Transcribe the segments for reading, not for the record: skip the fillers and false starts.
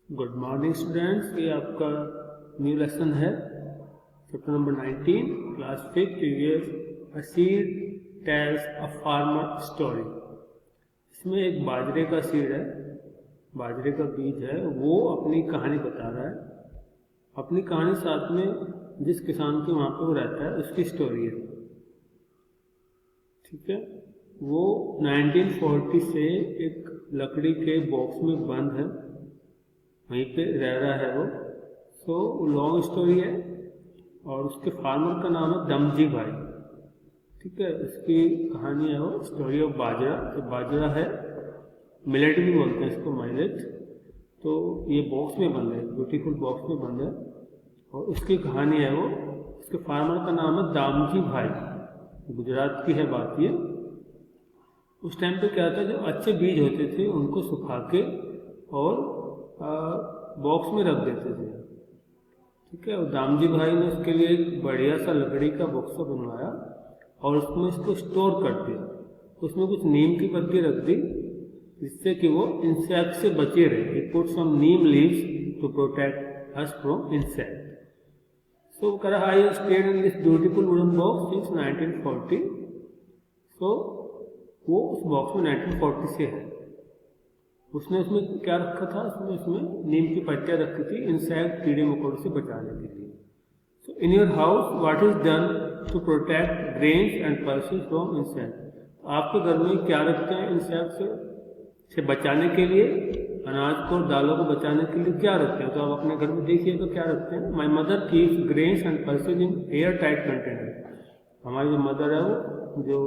Good morning students, ये आपका new lesson है chapter number 19 class 5 years a seed tales a farmer story. इसमें एक बाजरे का सीड है, बाजरे का बीज है, वो अपनी कहानी बता रहा है। अपनी कहानी साथ में जिस किसान के वहाँ पे वो रहता है उसकी स्टोरी है। ठीक है, वो 1940 से एक लकड़ी के बॉक्स में बंद है, वहीं पे रह रहा है वो। सो लॉन्ग स्टोरी है और उसके फार्मर का नाम है दमजी भाई। ठीक है, उसकी कहानी है वो स्टोरी ऑफ बाजरा। तो बाजरा है, मिलेट भी बोलते हैं इसको, माइलेट। तो ये बॉक्स में बंद है, ब्यूटीफुल बॉक्स में बंद है और उसकी कहानी है वो। उसके फार्मर का नाम है दामजी भाई, गुजरात की है बात ये। उस टाइम पे क्या था, जो अच्छे बीज होते थे उनको सुखा के और बॉक्स में रख देते थे। ठीक है, और दामजी भाई ने उसके लिए एक बढ़िया सा लकड़ी का बॉक्स बनवाया और उसमें इसको स्टोर कर दिया। उसमें कुछ नीम की पत्ती रख दी जिससे कि वो इंसेक्ट से बचे रहे। He put some neem leaves to protect us from insect. So I have stayed in this beautiful wooden box since 1940. So वो उस बॉक्स में 1940 से है। उसने उसमें क्या रखा था, उसमें नीम की पत्तियां रखी थी इंसेक्ट, कीड़े मकोड़े से बचाने के लिए। So in your house what is done to protect grains and pulses from insect. आपके घर में क्या रखते हैं इंसेक्ट से बचाने के लिए, अनाज को दालों को बचाने के लिए क्या रखते हैं? तो आप अपने घर में देखिए तो क्या रखते हैं। My mother keeps grains and pulses in air tight container. हमारी जो मदर है वो जो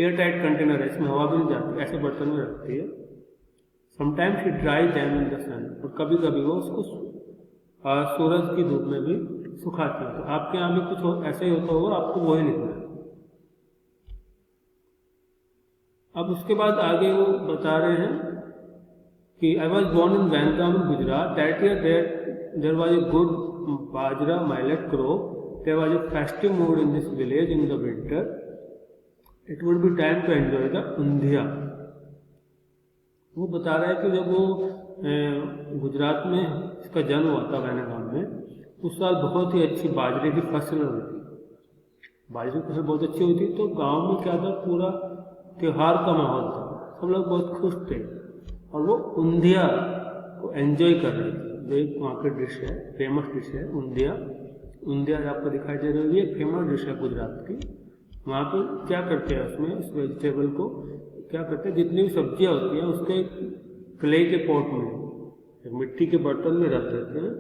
एयर टाइट कंटेनर है, इसमें हवा भी नहीं जाती, ऐसे बर्तन में रखती है। Sometimes he dry them in the sun, और कभी कभी वो उसको सूरज की धूप में भी सुखाती है। तो आपके यहाँ भी कुछ ऐसे ही होता होगा, आपको वही लिखना है। अब उसके बाद आगे वो बता रहे हैं कि I was born in Vangam in Gujarat. That year there was a good bajra millet crop. There was a festive mood in this village in the winter. It would be time to enjoy the undhiya. वो बता रहा है कि जब वो गुजरात में इसका जन्म हुआ था वैनगाम में, उस साल बहुत ही अच्छी बाजरे की फसल हुई थी। बाजरे की फसल बहुत अच्छी हुई थी, तो गांव में क्या था, पूरा त्योहार का माहौल था, सब लोग बहुत खुश थे और वो उंधिया को एंजॉय कर रहे थे। जो एक वहाँ की डिश है, फेमस डिश है उंधिया। उंधिया आपको दिखाई दे रही है, एक फेमस डिश है गुजरात की। वहाँ पे क्या करते हैं, उसमें उस वेजिटेबल को क्या करते हैं, जितनी भी सब्जियाँ होती हैं उसके क्ले के पॉट में, मिट्टी के बर्तन में रख देते हैं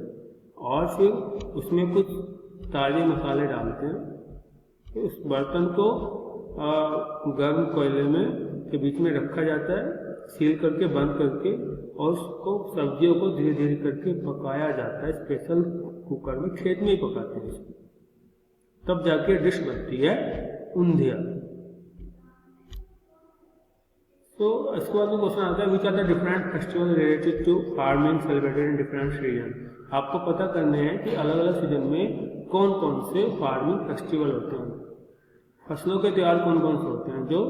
और फिर उसमें कुछ ताजे मसाले डालते हैं। तो उस बर्तन को गर्म कोयले में के बीच में रखा जाता है, सील करके बंद करके, और उसको सब्जियों को धीरे धीरे करके पकाया जाता है। स्पेशल कुकर में, खेत में ही पकाते हैं इसको, तब जाके डिश बनती है उंधिया। तो इसके बाद में क्वेश्चन आता है, which are the different festival related to farming celebrated in different season. आपको पता करने हैं कि अलग अलग सीजन में कौन कौन से फार्मिंग फेस्टिवल होते हैं, फसलों के त्यौहार कौन कौन से होते हैं जो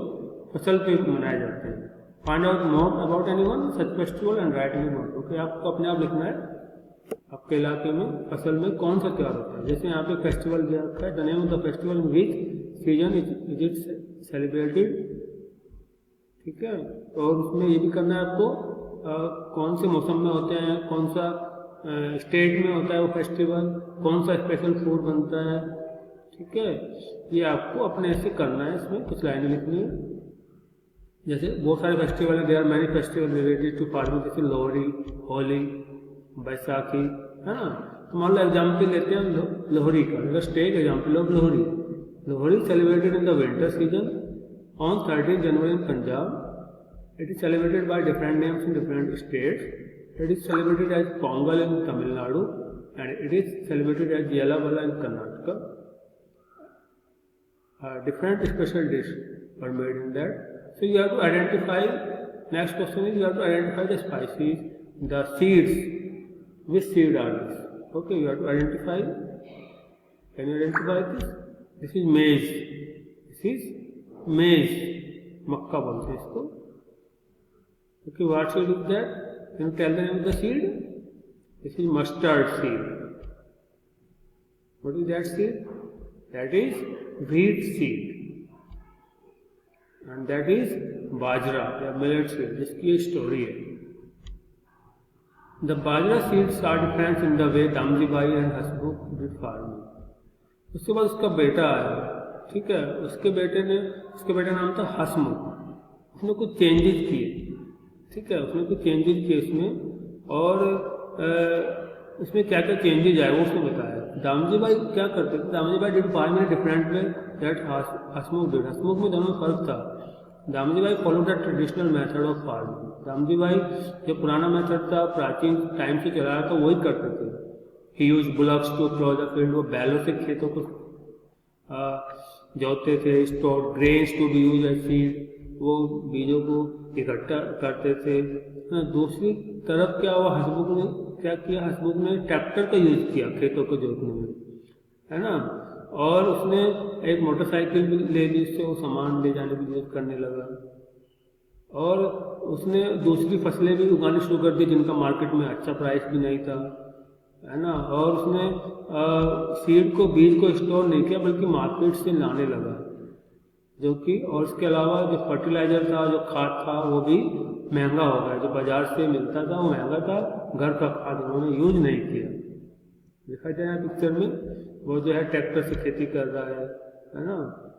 फसल पे मनाए जाते हैं। Find out more about anyone such festival and right any more. Okay, आपको अपने आप लिखना है आपके इलाके में फसल में कौन सा त्यौहार होता है। जैसे यहाँ पे फेस्टिवल दिया रखा है, the name of the festival in which season is it celebrated. ठीक है, और उसमें ये भी करना है आपको कौन से मौसम में होते हैं, कौन सा स्टेट में होता है वो फेस्टिवल, कौन सा स्पेशल फूड बनता है। ठीक है, ये आपको अपने से करना है, इसमें कुछ लाइनें लिखनी है। जैसे बहुत सारे फेस्टिवल है, there are many festival related to farming, जैसे लोहड़ी, होली, बैसाखी, है ना। तो मान लो एग्जाम्पल लेते हैं लोहड़ी का। Let's take example of Lohri. Lohri celebrated in the winter season on 13 January in Punjab. It is celebrated by different names in different states. It is celebrated as Pongal in Tamil Nadu and it is celebrated as Yelavala in Karnataka. Different special dishes are made in that. So you have to identify, next question is you have to identify the spices, the seeds. Which seed are these? Okay, you have to identify. Can you identify this? This is maize. This is मेज, मक्का बोलते हैं इसको। Okay, what seed is that? Can you tell the name of the seed? This is mustard seed. What is that seed? That is wheat seed and that is bajra या millet seed, जिसकी ये story है। The bajra seeds are difference in the way Damji bhai and Hasmukh did farming. उसके बाद उसका बेटा आया, ठीक है, उसके बेटे नाम था हसमुख। उसने कुछ चेंजेस किए, ठीक है, उसने कुछ चेंजेस किए इसमें, और इसमें क्या क्या चेंजेस आए वो उसने बताया। दामजी भाई क्या करते थे? Damji bhai did farming different way that Hasmukh did. Hasmukh में दोनों फर्क था। Damji bhai follow the traditional method of farming. Damji bhai जो पुराना मेथड था, प्राचीन टाइम से चला रहा था, वही करते थे। He use bullocks to plough the field. वो बैलों से खेतों को जोतते थे। Store grains to be use as seed. वो बीजों को इकट्ठा करते थे। दूसरी तरफ क्या हुआ, हसमुख ने क्या किया? हसमुख ने ट्रैक्टर का यूज किया खेतों को जोतने में, है ना, और उसने एक मोटरसाइकिल भी ले ली, उससे वो सामान ले जाने की यूज करने लगा। और उसने दूसरी फसलें भी उगानी शुरू कर दी जिनका मार्केट में अच्छा प्राइस भी नहीं था, है ना। और उसने सीड को, बीज को स्टोर नहीं किया बल्कि मार्केट से लाने लगा, जो कि, और इसके अलावा जो फर्टिलाइजर था, जो खाद था, वो भी महंगा हो गया। जो बाजार से मिलता था वो महंगा था, घर का खाद उन्होंने यूज नहीं किया। दिखाई दे रहा है पिक्चर में, वो जो है ट्रैक्टर से खेती कर रहा है ना।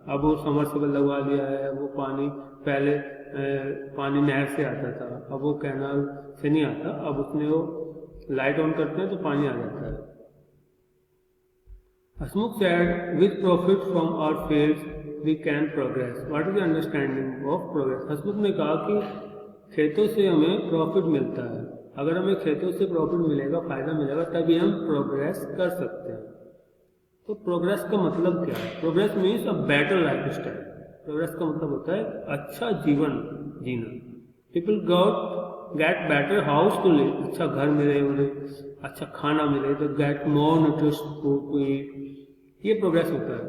अब वो समरसेबल लगवा लिया है, वो पानी, पहले पानी नहर से आता था, अब वो कैनाल से नहीं आता, अब उसने वो लाइट ऑन करते हैं तो पानी आ जाता है। हसमुख said, with profit from our fields we can progress. What is the understanding of progress? हसमुख ने कहा कि खेतों से हमें प्रॉफिट मिलता है। अगर हमें खेतों से प्रॉफिट मिलेगा, फायदा मिलेगा, तभी हम प्रोग्रेस कर सकते हैं। तो प्रोग्रेस का मतलब क्या है? Progress means a better life style. Progress का मतलब होता है अच्छा जीवन जीना। People get better house to live. अच्छा घर मिले उन्हें, अच्छा खाना मिले, to get more nutritious food to eat, ये प्रोग्रेस होता है।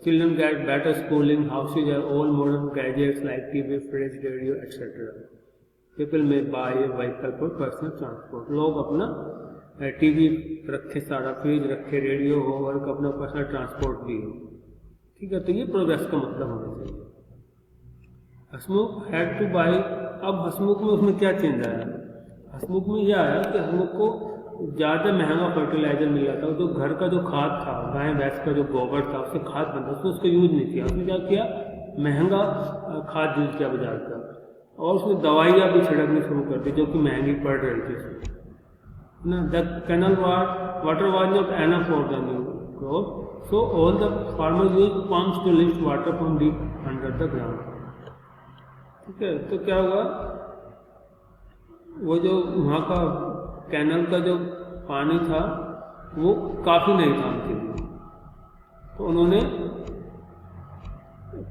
Children get better schooling, houses are all modern gadgets like TV, fridge, radio etcetera. People may buy a vehicle for personal transport. लोग अपना टीवी रखे, सारा fridge रखे, radio हो, और अपना पर्सनल ट्रांसपोर्ट भी हो, ठीक है। तो ये प्रोग्रेस का मतलब होना चाहिए। हसमुख हैड टू बाई। अब हसमुख में उसमें क्या चेंज आया? हसमुख में यह आया कि हसमुख को ज़्यादा महंगा फर्टिलाइजर मिल रहा था। जो घर का जो खाद था, गाय भैंस का जो गोबर था, उससे खाद बनता, उसने उसका यूज नहीं किया। उसने क्या किया? महंगा खाद यूज किया बाजार का, और उसने दवाइयाँ भी छिड़कनी शुरू कर दी जो कि महंगी पड़ रही थी ना। The canal water was not enough for the new crop, so all the farmers use pumps to lift water from deep under the ground, ठीक है। तो क्या हुआ, वो जो वहाँ का कैनल का जो पानी था वो काफ़ी नहीं था उनके लिए, तो उन्होंने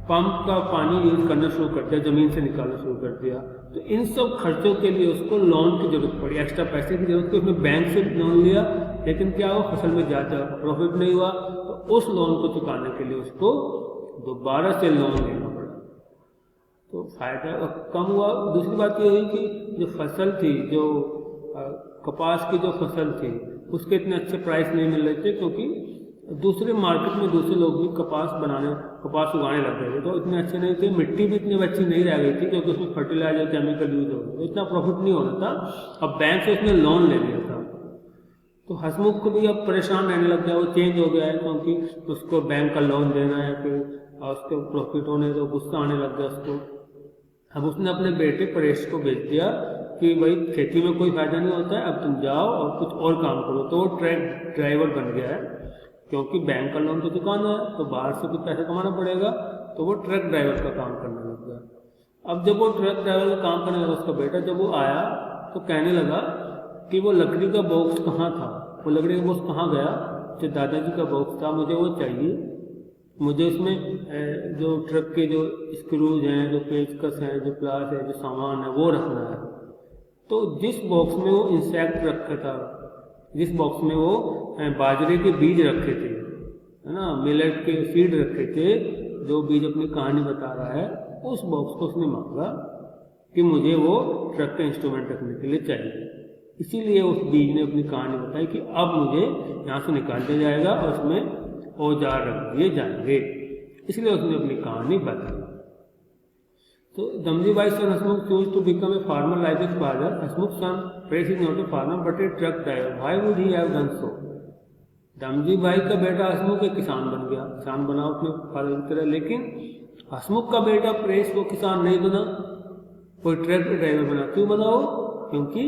पंप का पानी यूज करना शुरू कर दिया, ज़मीन से निकालना शुरू कर दिया। तो इन सब खर्चों के लिए उसको लोन की जरूरत पड़ी, एक्स्ट्रा पैसे की जरूरत पड़ी। उसने बैंक से लोन लिया, लेकिन क्या हुआ, फसल में ज़्यादा प्रॉफिट नहीं हुआ, तो उस लोन को चुकाने के लिए उसको दोबारा से लोन लेना पड़ा, तो फायदा कम हुआ। दूसरी बात ये हुई कि जो फसल थी, जो कपास की जो फसल थी, उसके इतने अच्छे प्राइस नहीं मिल रहे थे, क्योंकि दूसरे मार्केट में दूसरे लोग भी कपास उगाने लग गए थे, तो इतने अच्छे नहीं थे। मिट्टी भी इतनी अच्छी नहीं रह गई थी, क्योंकि उसमें फर्टिलाइजर, केमिकल यूज हो गया, तो इतना प्रॉफिट नहीं होना था। अब बैंक से उसने लोन ले लिया था, तो हसमुख को भी अब परेशान रहने लग गया। वो चेंज हो गया है, क्योंकि उसको बैंक का लोन देना है, फिर उसको प्रॉफिट होने तो गुस्सा आने लग गया उसको। अब उसने अपने बेटे परेश को भेज दिया कि भाई खेती में कोई फायदा नहीं होता है, अब तुम जाओ और कुछ और काम करो। तो वो ट्रक ड्राइवर बन गया है, क्योंकि बैंक का लोन तो चुकाना है, तो बाहर से कुछ पैसा कमाना पड़ेगा, तो वो ट्रक ड्राइवर का काम करने लग गया। अब जब वो ट्रक ड्राइवर का काम करने लगा, उसका बेटा जब वो आया तो कहने लगा कि वो लकड़ी का बॉक्स कहाँ था, वो लकड़ी का बॉक्स कहाँ गया, जो दादाजी का बॉक्स था, मुझे वो चाहिए। मुझे उसमें जो ट्रक के जो स्क्रूज हैं, जो पेचकस हैं, जो प्लास है, जो सामान है, वो रखना है। तो जिस बॉक्स में वो इंसेक्ट रखा था, जिस बॉक्स में वो बाजरे के बीज रखे थे, है ना, मिलेट के सीड रखे थे, जो बीज अपनी कहानी बता रहा है, उस बॉक्स को उसने मांगा कि मुझे वो ट्रक का इंस्ट्रूमेंट रखने के लिए चाहिए। इसीलिए उस बीज ने अपनी कहानी बताई कि अब मुझे यहाँ से निकाल दिया जाएगा और उसमें औजार रख दिए जाएंगे, इसलिए उसने अपनी कहानी बताई। तो Damji bhai son Hasmukh choose to become a farmer like his father. Hasmukh son press is not a farmer but a truck driver, why would he have done so. Damji bhai का बेटा हसमुख एक किसान बन गया, किसान बना अपने फादर की तरह, लेकिन हसमुख का बेटा प्रेस वो किसान नहीं बना, कोई ट्रक ड्राइवर बना। क्यों बना वो? क्योंकि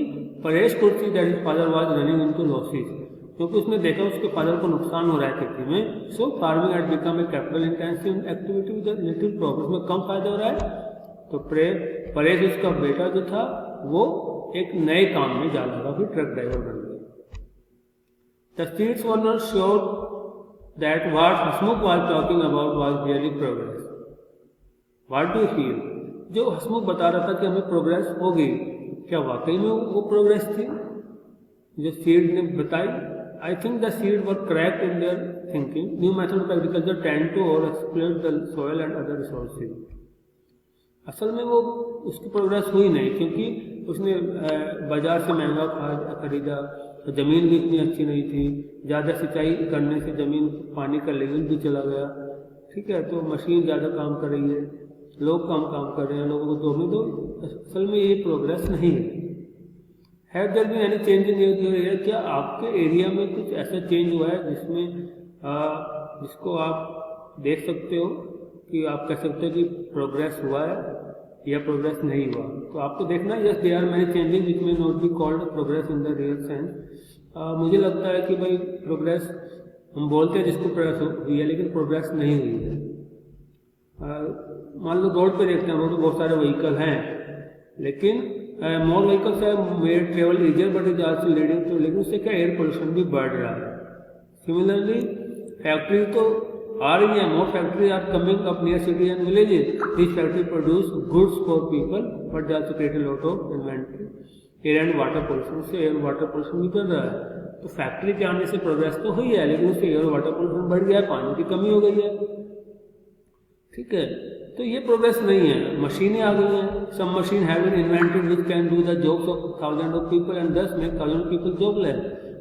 Paresh could see that his father was running into losses, क्योंकि उसने देखा उसके फादर को नुकसान हो रहा है खेती में। So farming had become a capital intensive activity with little profit, में कम फायदा हो रहा है। तो परेश उसका बेटा जो था वो एक नए काम में जा लगा, फिर ट्रक ड्राइवर बन गया। The seeds were not sure that what Hasmukh was talking about was really progress. What do you feel? जो हसमुख बता रहा था कि हमें प्रोग्रेस होगी, क्या वाकई में वो प्रोग्रेस थी जो सीड ने बताई? I think the seed were correct in their thinking. New method of agriculture tend to over exploit the soil and other resources. असल में वो उसकी प्रोग्रेस हुई नहीं, क्योंकि उसने बाजार से महंगा खाद खरीदा, तो ज़मीन भी इतनी अच्छी नहीं थी, ज़्यादा सिंचाई करने से ज़मीन पानी का लेवल भी चला गया, ठीक है। तो मशीन ज़्यादा काम कर रही है, लोग कम काम कर रहे हैं, लोगों को तो में तो असल में ये प्रोग्रेस नहीं है। Have there been any change in your area? क्या आपके एरिया में कुछ ऐसा चेंज हुआ है जिसको आप देख सकते हो कि आप कह सकते हो कि प्रोग्रेस हुआ है या प्रोग्रेस नहीं हुआ? तो आपको देखना है, yes there are many changes which may not be called progress in the real sense. मुझे लगता है कि भाई प्रोग्रेस हम बोलते हैं जिसको प्रोग्रेस हुई है, लेकिन प्रोग्रेस नहीं हुई है। मान लो रोड पे देखते हैं, रोड पे बहुत सारे व्हीकल हैं, लेकिन मोर व्हीकल्स है made travel easier but is also leading to, लेकिन उससे क्या एयर पोल्यूशन भी बढ़ रहा है। सिमिलरली फैक्ट्री तो आ रही है, more factory are coming up near city and villages, this factory produce goods for people but they also create a lot of inventory. Air and water pollution से air water pollution भी कर रहा है। तो फैक्ट्री के आने से progress तो हुई है, लेकिन उससे एयर वाटर पोल्यूशन बढ़ गया है, पानी की कमी हो गई है, ठीक है। तो ये प्रोग्रेस नहीं है। मशीनें आ गई हैं, some machine have been invented which can do the jobs of thousand of people and thus make thousand people jobless.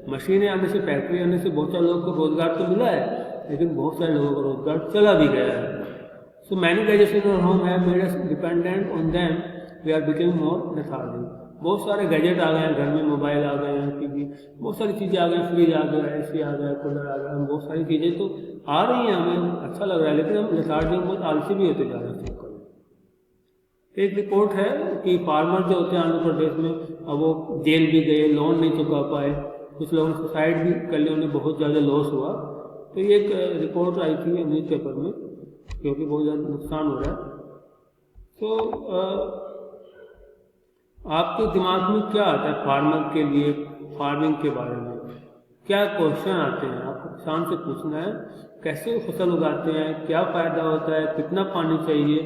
मशीनें आने से, फैक्ट्री आने से बहुत सारे लोगों को रोजगार तो मिला है, लेकिन बहुत सारे लोगों का रोजगार चला भी गया है। So many gadgets in our home have made us dependent on them, we are becoming more lethargic. बहुत सारे गैजेट आ गए हैं घर में, मोबाइल आ गए हैं, टीवी, बहुत सारी चीज़ें आ गई हैं, फ्रिज आ गया, एसी आ गया, कूलर आ गया, बहुत सारी चीज़ें तो आ रही हैं, हमें अच्छा लग रहा है, लेकिन हम लेथार्जिक बहुत आलसी भी होते जा रहे हैं। एक रिपोर्ट है कि फार्मर जो होते हैं आंध्र प्रदेश में, अब वो जेल भी गए, लोन नहीं चुका पाए, कुछ लोगों ने सुसाइड भी कर लिया, उन्हें बहुत ज़्यादा लॉस हुआ। तो ये एक रिपोर्ट आई थी न्यूज़पेपर में, क्योंकि बहुत ज़्यादा नुकसान हो रहा है। तो आपके दिमाग में क्या आता है फार्मर के लिए, फार्मिंग के बारे में क्या क्वेश्चन आते हैं? आपको किसान से पूछना है कैसे फसल उगाते हैं, क्या फ़ायदा होता है, कितना पानी चाहिए,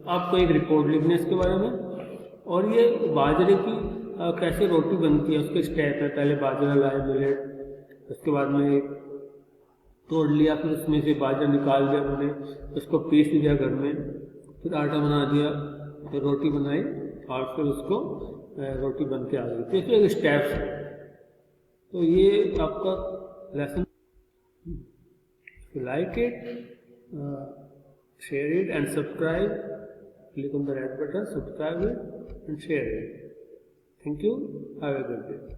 आपको एक रिपोर्ट लिखनी है इसके बारे में। और ये बाजरे की कैसे रोटी बनती है, उसके स्टेप है, पहले बाजरा लाए मिलेट, उसके बाद में तोड़ लिया, फिर उसमें से बाजरा निकाल दिया उन्होंने, उसको पीस दिया घर में, फिर आटा बना दिया, फिर रोटी बनाई और फिर उसको रोटी बन के आ गई। तो इसमें स्टेप्स है। तो ये आपका lesson, like it, share it and subscribe. Click on the red button, subscribe it and share it. Thank you. Have a good day.